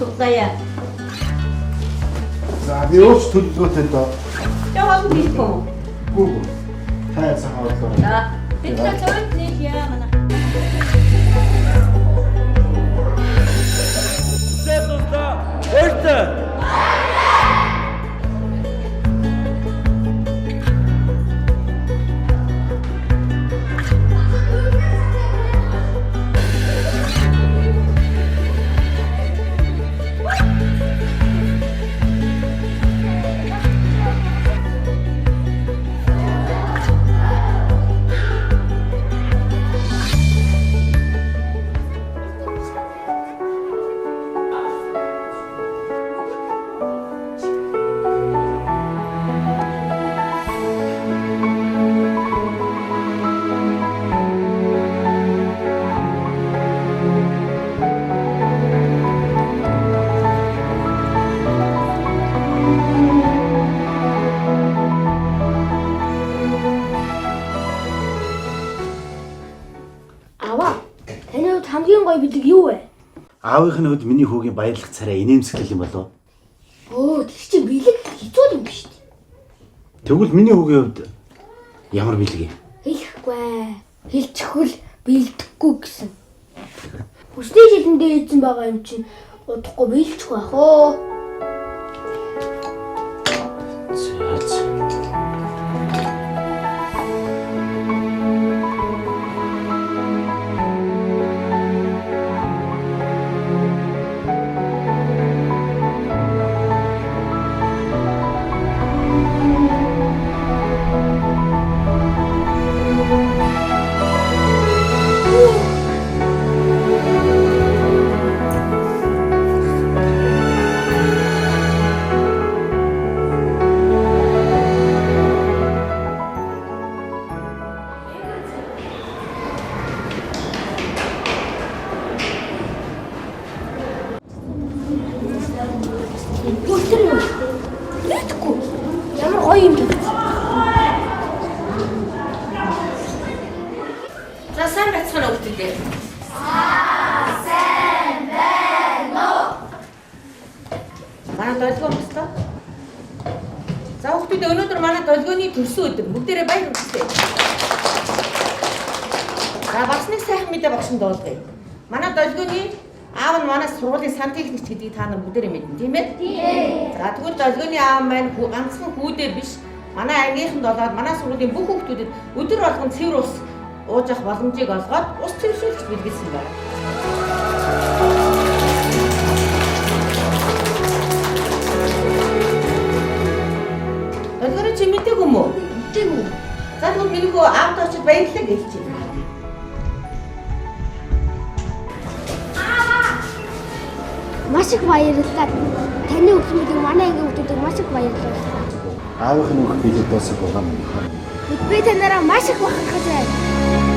суглаая. За би ууч төлөвлөгөөтэй доо. Яваа хийхгүй. Гүү. Тайцсан хавлаа. За. Бид нар зурд нэг яа манай. Зэтуста. Өртөө. Хамгийн гоё бэлэг юу вэ? Аавынхны хувьд миний хүүгийн баярлах царай инээмсэглэл юм болов. Оо, тэр чинь бэлэг хэцүү юм биш үү? Тэгвэл миний хүүгийн хувьд ямар бэлэг юм? Хэлэхгүй. Хэлчихвэл бэлдэхгүй гэсэн. Хүсний жилэндээ эзэн байгаа юм чинь удахгүй бэлчих байх оо. Ямар гоё юм бэ? За сайн бацхан өгдөө. Сайн байна уу? Манай долгион өстө. За хүүхдүүд өнөөдөр манай долгионы төрсөн өдөр бүгдээрээ баяр хүргэе. За бас нэг сайхан мэдээ багшин дуулгая. Манай долгионы аав нь манаас сургуулийн сан техникч гэдгийг та нар бүгдээрээ мэднэ, тийм ээ? Тийм. За тэгвэл долгионы аав маань ганцхан хүүдээ биш, манай ангийнхан долоод манай сургуулийн бүх хүүхдүүдэд өдөр болгон цэвэр ус ууж авах боломжийг олгоод ус цэвэршүүлэгч бэлгэлсэн байна. Долгионы чи мэдээгүй юм уу? Мэдээгүй. За тэгвэл миний хүү аавд очиж баярлалаа гэлж байна. Маш их баярлалаа. Таны хүүхдүүдийг манай ангийн хүүхдүүдийг маш их баярлалаа. Аавынхны бүх бэлэг дуусах байгаа юм. Би танараа маш их бахархаж байна.